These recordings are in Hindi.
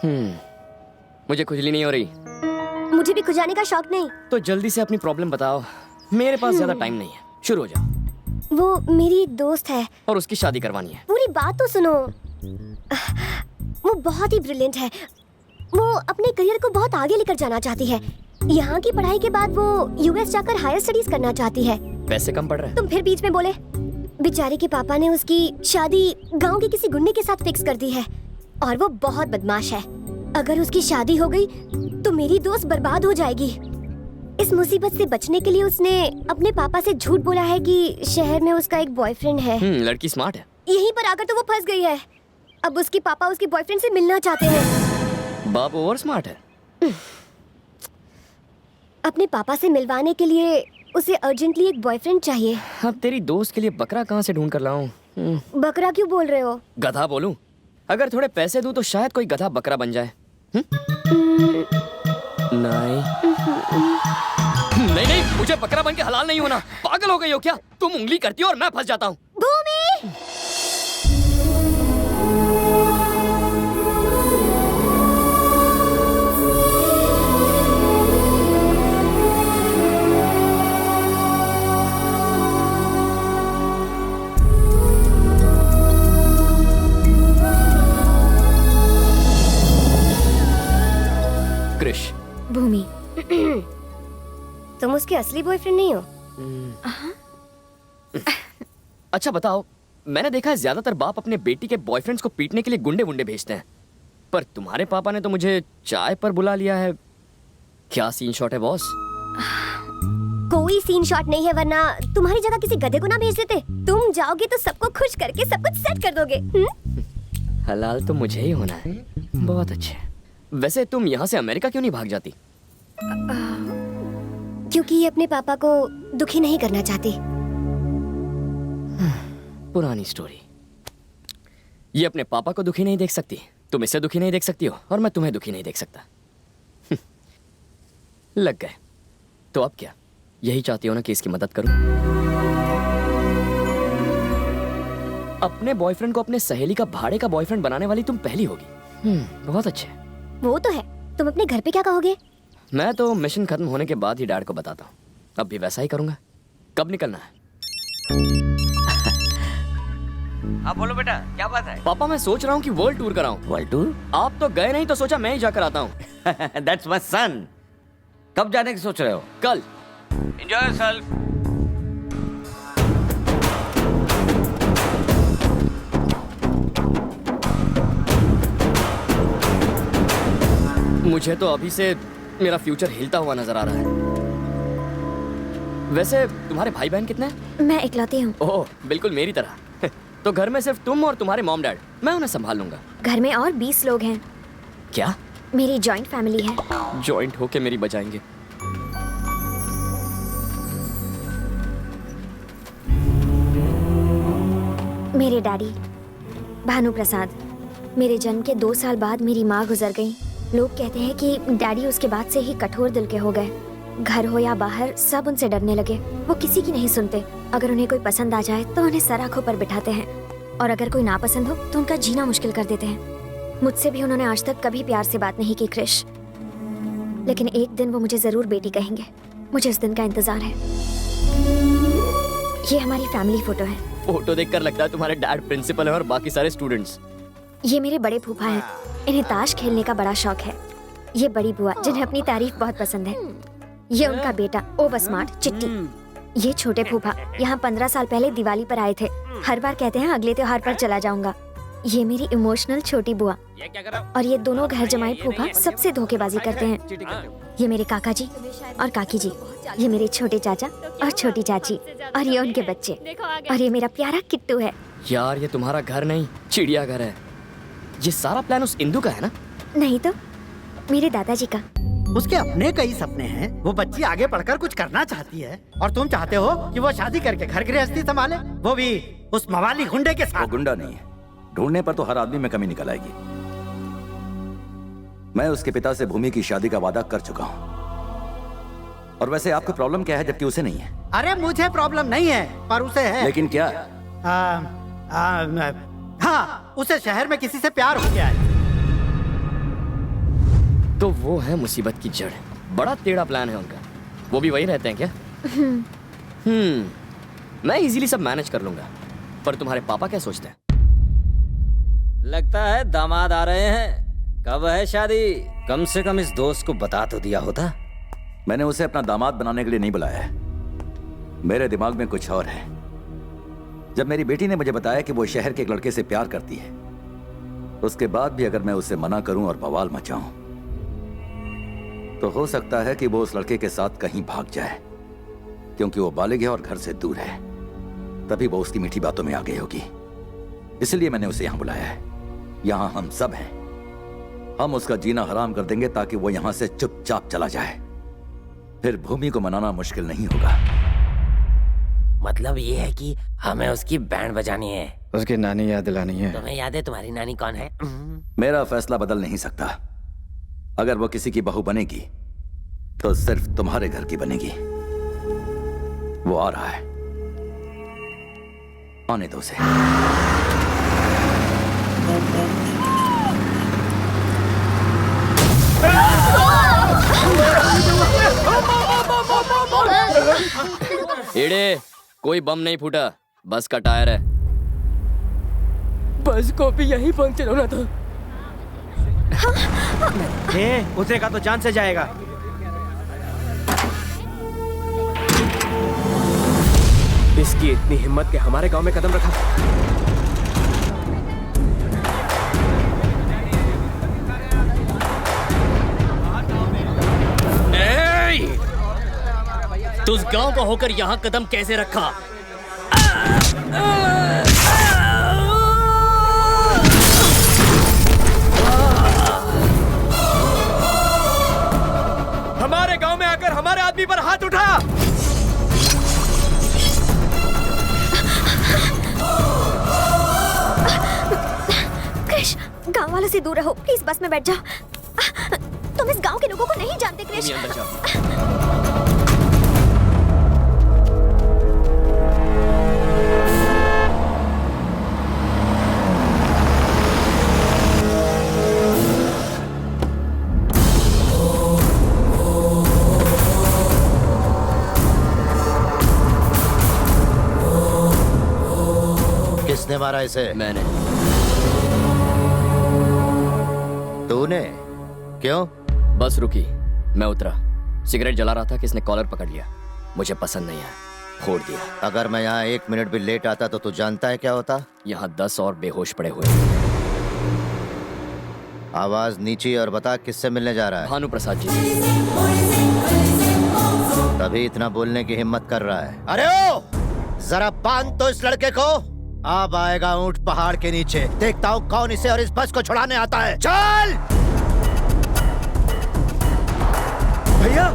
मुझे खुजली नहीं हो रही। मुझे भी खुजाने का शौक नहीं। तो जल्दी से अपनी प्रॉब्लम बताओ, मेरे पास ज्यादा टाइम नहीं है। शुरू हो जाओ। वो मेरी एक दोस्त है और उसकी शादी करवानी है। पूरी बात तो सुनो। वो बहुत ही ब्रिलियंट है। वो अपने करियर को बहुत आगे लेकर जाना चाहती है। यहाँ की पढ़ाई के बाद वो यूएस जाकर हायर स्टडीज करना चाहती है। पैसे कम पड़ रहे हैं। तुम फिर बीच में बोले। बेचारी के पापा ने उसकी शादी गांव के किसी गुंडे के साथ फिक्स कर दी है और वो बहुत बदमाश है। अगर उसकी शादी हो गई तो मेरी दोस्त बर्बाद हो जाएगी। इस मुसीबत से बचने के लिए उसने अपने पापा से झूठ बोला है कि शहर में उसका एक बॉयफ्रेंड है। लड़की स्मार्ट है। यहीं पर आकर तो वो फंस गई है। अब उसके पापा उसके बॉयफ्रेंड से मिलना चाहते हैं। बाप ओवर स्मार्ट है। अपने पापा से मिलवाने के लिए उसे अर्जेंटली एक बॉयफ्रेंड चाहिए। अब तेरी दोस्त के लिए बकरा कहाँ से ढूंढ कर लाऊं? बकरा क्यों बोल रहे हो? गधा बोलूं? अगर थोड़े पैसे दूं तो शायद कोई गधा बकरा बन जाए। नहीं नहीं नहीं, मुझे बकरा बन के हलाल नहीं होना। पागल हो गई हो क्या? तुम उंगली करती हो और मैं फंस जाता हूँ। भूमि! कृष। भूमि, तुम उसके असली बॉयफ्रेंड नहीं हो? अच्छा बताओ, मैंने देखा है ज्यादातर बाप अपने बेटी के बॉयफ्रेंड्स को पीटने के लिए गुंडे वुंडे भेजते हैं, पर तुम्हारे पापा ने तो मुझे चाय पर बुला लिया है। क्या सीन शॉट है बॉस? कोई सीन शॉट नहीं है, वरना तुम्हारी जगह किसी गधे को ना भेज देते। तुम जाओगे तो सबको खुश करके सब कुछ सेट कर दोगे। हलाल तो मुझे ही होना है। बहुत अच्छे। वैसे तुम यहाँ से अमेरिका क्यों नहीं भाग जाती? क्योंकि ये अपने पापा को दुखी नहीं करना चाहती। पुरानी स्टोरी। ये अपने पापा को दुखी नहीं देख सकती, तुम इसे दुखी नहीं देख सकती हो, और मैं तुम्हें दुखी नहीं देख सकता। लग गए। तो अब क्या, यही चाहती हो ना कि इसकी मदद करूं? अपने बॉयफ्रेंड को अपने सहेली का भाड़े का बॉयफ्रेंड बनाने वाली तुम पहली होगी। बहुत अच्छे। वो तो है। तुम अपने घर पे क्या कहोगे? मैं तो मिशन खत्म होने के बाद ही डैड को बताता हूँ। अब भी वैसा ही करूंगा। कब निकलना है? हाँ बोलो बेटा, क्या बात है? पापा मैं सोच रहा हूँ कि वर्ल्ड टूर कराऊं। World tour? आप तो गए नहीं तो सोचा मैं ही जाकर आता हूँ। That's my son. कब जाने की सोच रहे हो? कल। Enjoy yourself. मुझे तो अभी से मेरा फ्यूचर हिलता हुआ नजर आ रहा है। वैसे तुम्हारे भाई बहन कितने हैं? मैं इकलौती हूँ। ओह, बिल्कुल मेरी तरह। तो घर में सिर्फ तुम और तुम्हारे मॉम डैड, मैं उन्हें संभाल लूंगा। घर में और 20 लोग हैं। क्या? मेरी जॉइंट फैमिली है। जॉइंट होके मेरी बचाएंगे। मेरे डैडी भानु प्रसाद। मेरे जन्म के 2 साल बाद मेरी माँ गुजर गई। लोग कहते हैं कि डैडी उसके बाद से ही कठोर दिल के हो गए। घर हो या बाहर सब उनसे डरने लगे। वो किसी की नहीं सुनते। अगर उन्हें कोई पसंद आ जाए तो उन्हें सर आंखों पर बिठाते हैं, और अगर कोई नापसंद हो तो उनका जीना मुश्किल कर देते हैं। मुझसे भी उन्होंने आज तक कभी प्यार से बात नहीं की कृष, लेकिन एक दिन वो मुझे जरूर बेटी कहेंगे। मुझे इस दिन का इंतजार है। ये हमारी फैमिली फोटो है। फोटो देखकर लगता है तुम्हारे डैड प्रिंसिपल है और बाकी सारे स्टूडेंट्स। ये मेरे बड़े फूफा हैं। इन्हें ताश खेलने का बड़ा शौक है। ये बड़ी बुआ जिन्हें अपनी तारीफ बहुत पसंद है। ये उनका बेटा ओवर स्मार्ट चिट्टी। ये छोटे फूफा यहाँ 15 साल पहले दिवाली पर आए थे। हर बार कहते हैं अगले त्योहार पर चला जाऊंगा। ये मेरी इमोशनल छोटी बुआ, और ये दोनों घर जमाई फूफा सबसे धोखेबाजी करते हैं। ये मेरे काका जी और काकी जी। ये मेरे छोटे चाचा और छोटी चाची, और ये उनके बच्चे, और ये मेरा प्यारा किट्टू है। यार ये तुम्हारा घर नहीं, चिड़ियाघर है। ये सारा प्लान उस इंदु का है ना? नहीं तो मेरे दादाजी का। उसके अपने कई सपने हैं। वो बच्ची आगे पढ़कर कुछ करना चाहती है, और तुम चाहते हो कि वो शादी करके घर गृहस्थी संभाले, वो भी उस मवाली गुंडे के वो साथ। गुंडा नहीं है। ढूंढने पर तो हर आदमी में कमी निकल आएगी। मैं उसके पिता से भूमि की शादी का वादा कर चुका हूं। और वैसे आपको प्रॉब्लम क्या है जबकि उसे नहीं है? अरे मुझे प्रॉब्लम नहीं है, पर उसे है। लेकिन क्या? हाँ, उसे शहर में किसी से प्यार हो गया है। तो वो है मुसीबत की जड़। बड़ा टेढ़ा प्लान है उनका। वो भी वही रहते हैं क्या? मैं इजीली सब मैनेज कर लूंगा, पर तुम्हारे पापा क्या सोचते हैं? लगता है दामाद आ रहे हैं। कब है शादी? कम से कम इस दोस्त को बता तो दिया होता। मैंने उसे अपना दामाद बनाने के लिए नहीं बुलाया है। मेरे दिमाग में कुछ और है। जब मेरी बेटी ने मुझे बताया कि वो शहर के एक लड़के से प्यार करती है, उसके बाद भी अगर मैं उसे मना करूं और बवाल मचाऊं, तो हो सकता है कि वो उस लड़के के साथ कहीं भाग जाए, क्योंकि वो बालिग है और घर से दूर है। तभी वो उसकी मीठी बातों में आ गई होगी। इसलिए मैंने उसे यहां बुलाया है। यहां हम सब हैं। हम उसका जीना हराम कर देंगे ताकि वो यहां से चुपचाप चला जाए। फिर भूमि को मनाना मुश्किल नहीं होगा। मतलब ये है कि हमें उसकी बैंड बजानी है। उसकी नानी याद दिलानी है। तुम्हें याद है तुम्हारी नानी कौन है? मेरा फैसला बदल नहीं सकता। अगर वो किसी की बहू बनेगी तो सिर्फ तुम्हारे घर की बनेगी। वो आ रहा है, आने दो उसे। एड़े, कोई बम नहीं फूटा, बस का टायर है। बस को भी यही पंक्चर होना था। उतरेगा तो जान से जाएगा। इसकी इतनी हिम्मत के हमारे गांव में कदम रखा। तू उस गांव को होकर यहां कदम कैसे रखा? हमारे गांव में आकर हमारे आदमी पर हाथ उठा। क्रिश, गांव वालों से दूर रहो प्लीज। बस में बैठ जाओ। तुम इस गांव के लोगों को नहीं जानते क्रिश। अंदर जाओ। किसने मारा इसे? मैंने। तूने? क्यों? बस रुकी, मैं उतरा, सिगरेट जला रहा था कि इसने कॉलर पकड़ लिया। मुझे पसंद नहीं आया, फोड़ दिया। अगर मैं यहाँ 1 मिनट भी लेट आता तो तू जानता है क्या होता? यहाँ 10 और बेहोश पड़े हुए। आवाज नीची और बता किससे मिलने जा रहा है? भानु प्रसाद जी। तभी इतना बोलने की हिम्मत कर रहा है। अरे ओ, जरा बांध तो इस लड़के को। अब आएगा ऊंट पहाड़ के नीचे। देखता हूँ कौन इसे और इस बस को छुड़ाने आता है। चल भैया,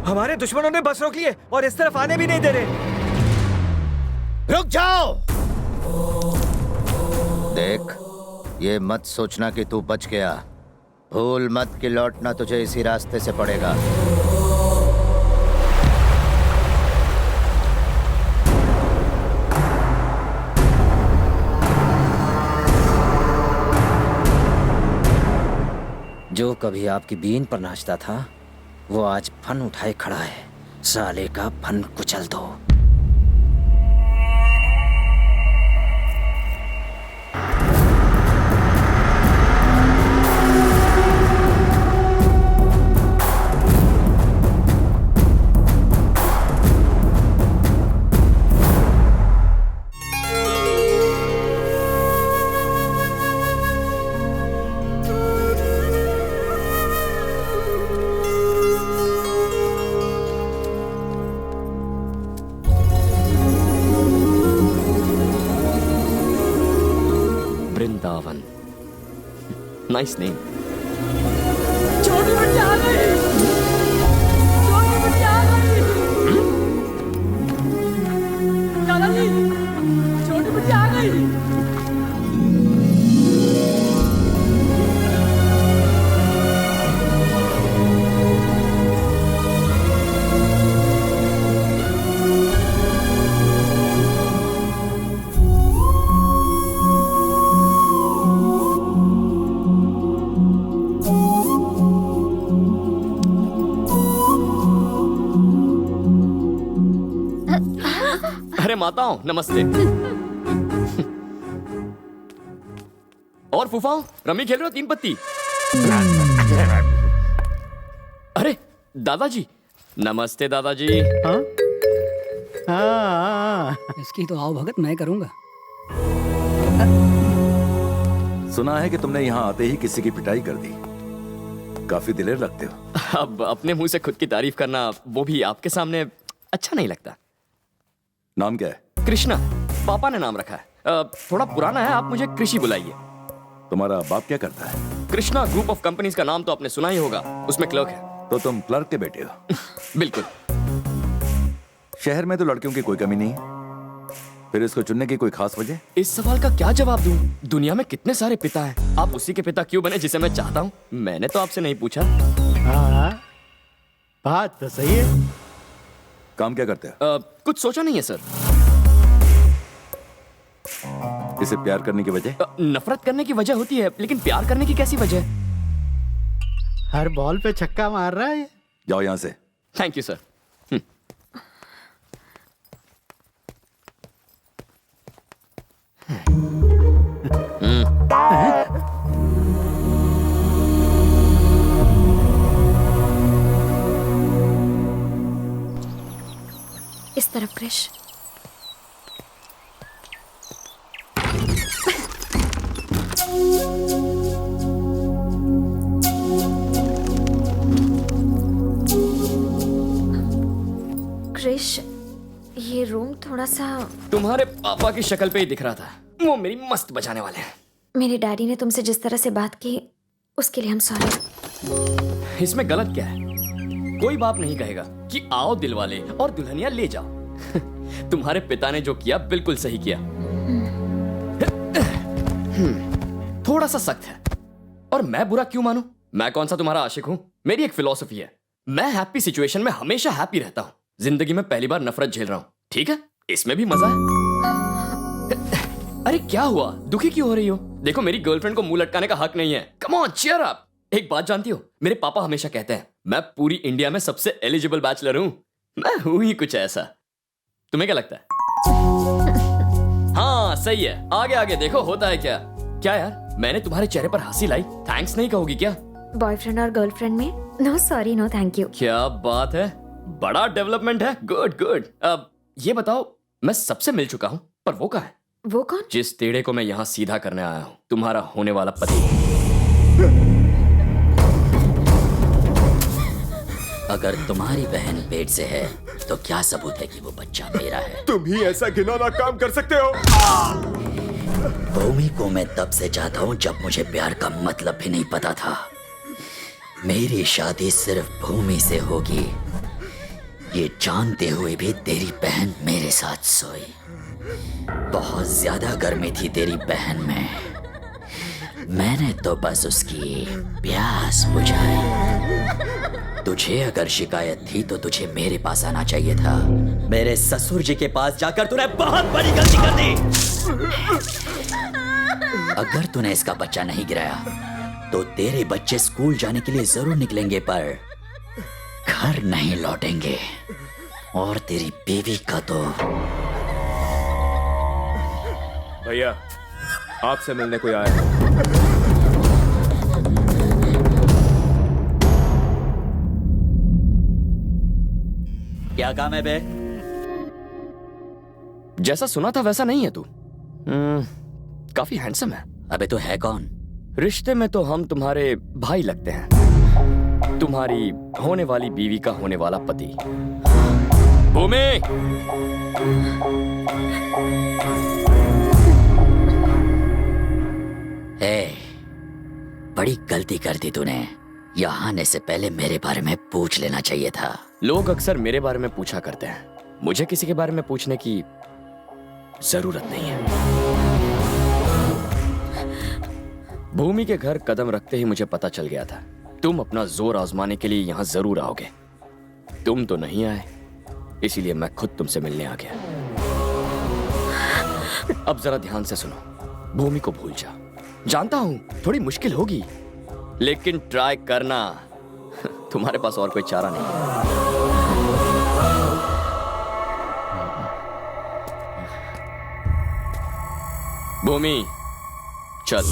हमारे दुश्मनों ने बस रोक ली है और इस तरफ आने भी नहीं दे रहे। रुक जाओ। देख, ये मत सोचना कि तू बच गया। भूल मत कि लौटना तुझे इसी रास्ते से पड़ेगा। जो कभी आपकी बीन पर नाचता था, वो आज फन उठाए खड़ा है। साले का फन कुचल दो। Vrindavan, nice name. माताओं नमस्ते। और फूफाओं, रमी खेल रहे हो 3 पत्ती? अरे दादाजी, नमस्ते दादाजी। हाँ? हाँ। इसकी तो आओ भगत मैं करूंगा। सुना है कि तुमने यहाँ आते ही किसी की पिटाई कर दी। काफी दिलेर लगते हो। अब अपने मुंह से खुद की तारीफ करना, वो भी आपके सामने, अच्छा नहीं लगता। नाम क्या है? कृष्णा, पापा ने नाम रखा है। थोड़ा पुराना है, आप मुझे कृषि बुलाइए। तुम्हारा बाप क्या करता है? कृष्णा ग्रुप ऑफ कंपनीज का नाम तो आपने सुना ही होगा, उसमें क्लर्क है। तो तुम क्लर्क के बेटे हो? बिल्कुल। शहर में तो लड़कियों की कोई कमी नहीं, फिर इसको चुनने की कोई खास वजह? इस सवाल का क्या जवाब दूं? दुनिया में कितने सारे पिता हैं, आप उसी के पिता क्यों बने जिसे मैं चाहता हूं? मैंने तो आपसे नहीं पूछा। हाँ, बात तो सही है। काम क्या करते हो? कुछ सोचा नहीं है सर। इसे प्यार करने की वजह? नफरत करने की वजह होती है, लेकिन प्यार करने की कैसी वजह? हर बॉल पे छक्का मार रहा है ये। जाओ यहाँ से। Thank you sir. इस तरफ क्रिश। क्रिश, ये रूम थोड़ा सा। तुम्हारे पापा की शक्ल पे ही दिख रहा था, वो मेरी मस्त बचाने वाले हैं। मेरे डैडी ने तुमसे जिस तरह से बात की, उसके लिए हम सॉरी। इसमें गलत क्या है? कोई बाप नहीं कहेगा कि आओ दिलवाले और दुल्हनिया ले जाओ। तुम्हारे पिता ने जो किया बिल्कुल सही किया। थोड़ा सा सख्त है, और मैं बुरा क्यों मानूं? मैं कौन सा तुम्हारा आशिक हूं? मेरी एक फिलॉसफी है, मैं हैप्पी सिचुएशन में हमेशा हैप्पी रहता हूं। जिंदगी में पहली बार नफरत झेल रहा हूं, ठीक है? इसमें भी मजा है। अरे क्या हुआ, दुखी क्यों हो रही हो? देखो, मेरी गर्लफ्रेंड को मुंह लटकाने का हक नहीं है। Come on, cheer up. एक बात जानती हो, मेरे पापा हमेशा कहते हैं मैं पूरी इंडिया में सबसे एलिजिबल बैचलर हूं। मैं हूं ही कुछ ऐसा। तुम्हें क्या लगता है? हाँ सही है, आगे आगे देखो होता है क्या। क्या यार, मैंने तुम्हारे चेहरे पर हंसी लाई, थैंक्स नहीं कहोगी क्या? बॉयफ्रेंड और गर्लफ्रेंड में no sorry no thank you. क्या बात है, बड़ा डेवलपमेंट है। Good good. अब ये बताओ, मैं सबसे मिल चुका हूं, पर वो कहाँ है? वो कौन? जिस टेढ़े को मैं यहाँ सीधा करने आया हूँ, तुम्हारा होने वाला पति। अगर तुम्हारी बहन पेट से है तो क्या सबूत है कि वो बच्चा मेरा है? तुम ही ऐसा घिनौना काम कर सकते हो? भूमि को मैं तब से चाहता हूँ जब मुझे प्यार का मतलब भी नहीं पता था। मेरी शादी सिर्फ भूमि से होगी, ये जानते हुए भी तेरी बहन मेरे साथ सोई। बहुत ज्यादा गर्मी थी तेरी बहन में, मैंने तो बस उसकी प्यास बुझाई। तुझे अगर शिकायत थी तो तुझे मेरे पास आना चाहिए था। मेरे ससुर जी के पास जाकर तूने बहुत बड़ी गलती कर दी। अगर तूने इसका बच्चा नहीं गिराया तो तेरे बच्चे स्कूल जाने के लिए जरूर निकलेंगे, पर घर नहीं लौटेंगे। और तेरी बीवी का तो। भैया, आपसे मिलने कोई आया है। क्या काम है बे? जैसा सुना था वैसा नहीं है तू। काफी हैंडसम है। अबे तो है कौन? रिश्ते में तो हम तुम्हारे भाई लगते हैं, तुम्हारी होने वाली बीवी का होने वाला पति। भूमि, बड़ी गलती कर दी तूने। यहाँ आने से पहले मेरे बारे में पूछ लेना चाहिए था। लोग अक्सर मेरे बारे में पूछा करते हैं, मुझे किसी के बारे में पूछने की जरूरत नहीं है। भूमि के घर कदम रखते ही मुझे पता चल गया था तुम अपना जोर आजमाने के लिए यहाँ जरूर आओगे। तुम तो नहीं आए, इसीलिए मैं खुद तुमसे मिलने आ गया। अब जरा ध्यान से सुनो, भूमि को भूल जा। जानता हूं थोड़ी मुश्किल होगी, लेकिन ट्राई करना। तुम्हारे पास और कोई चारा नहीं है। भूमि चल।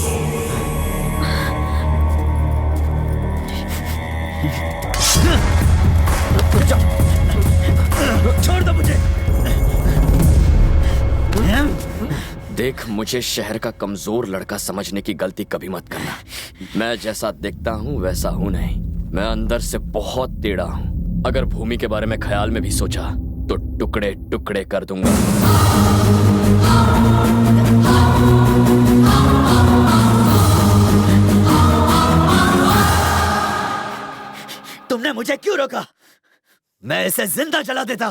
छोड़ दो मुझे। देख, मुझे शहर का कमजोर लड़का समझने की गलती कभी मत करना। मैं जैसा दिखता हूँ वैसा हूँ नहीं। मैं अंदर से बहुत टेढ़ा हूँ। अगर भूमि के बारे में ख्याल में भी सोचा तो टुकड़े टुकड़े कर दूंगा। तुमने मुझे क्यों रोका? मैं इसे जिंदा जला देता।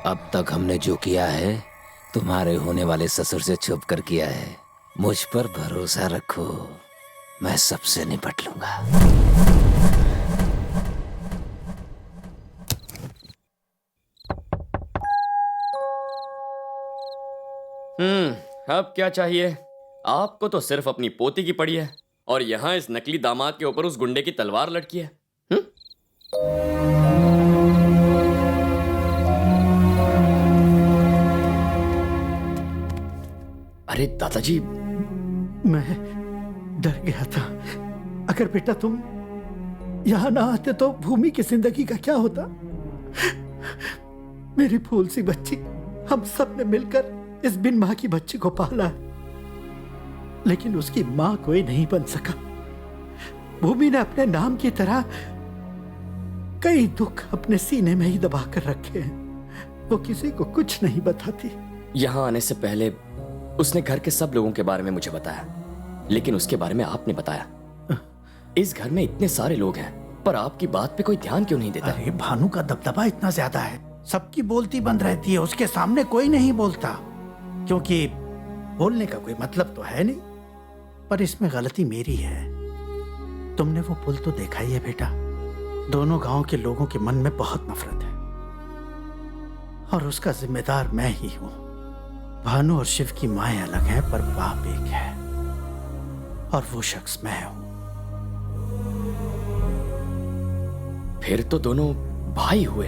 अब तक हमने जो किया है तुम्हारे होने वाले ससुर से छुप कर किया है। मुझ पर भरोसा रखो, मैं सबसे निपट लूंगा। अब क्या चाहिए? आपको तो सिर्फ अपनी पोती की पड़ी है और यहाँ इस नकली दामाद के ऊपर उस गुंडे की तलवार लटकी है। अरे दादाजी, मैं डर गया था। अगर बेटा तुम यहाँ ना आते तो भूमि की जिंदगी का क्या होता? मेरी फूल सी बच्ची, हम सब ने मिलकर इस बिन मां की बच्ची को पाला है, लेकिन उसकी मां कोई नहीं बन सका। भूमि ने अपने नाम की तरह कई दुख अपने सीने में ही दबा कर रखे हैं। वो किसी को कुछ नहीं बताती। यहाँ आने से पहले उसने घर के सब लोगों के बारे में मुझे बताया, लेकिन उसके बारे में आपने बताया। इस घर में इतने सारे लोग हैं, पर आपकी बात पे कोई ध्यान क्यों नहीं देता? अरे भानु का दबदबा इतना ज्यादा है, सबकी बोलती बंद रहती है, उसके सामने कोई नहीं बोलता, क्योंकि बोलने का कोई मतलब तो है नहीं। पर इसमें गलती मेरी है। तुमने वो पुल तो देखा ही है बेटा। दोनों गांव के लोगों के मन में बहुत नफरत है और उसका जिम्मेदार मैं ही हूं। भानु और शिव की माएं अलग हैं, पर बाप एक है और वो शख्स मैं हूं। फिर तो दोनों भाई हुए।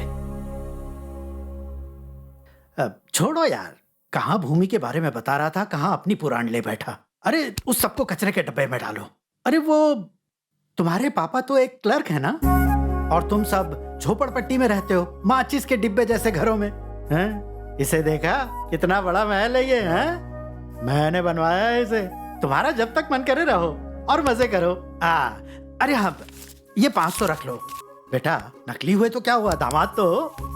अब छोड़ो यार, कहां भूमि के बारे में बता रहा था, कहां अपनी पुराण ले बैठा। अरे उस सबको कचरे के डब्बे में डालो। अरे वो तुम्हारे पापा तो एक क्लर्क है ना, और तुम सब झोपड़पट्टी में रहते हो, माचिस के डिब्बे जैसे घरों में हैं? इसे देखा कितना बड़ा महल है ये, हैं? मैंने बनवाया है इसे। तुम्हारा जब तक मन करे रहो और मजे करो। अरे हाँ, ये 500 रख लो बेटा। नकली हुए तो क्या हुआ, दामाद तो हो।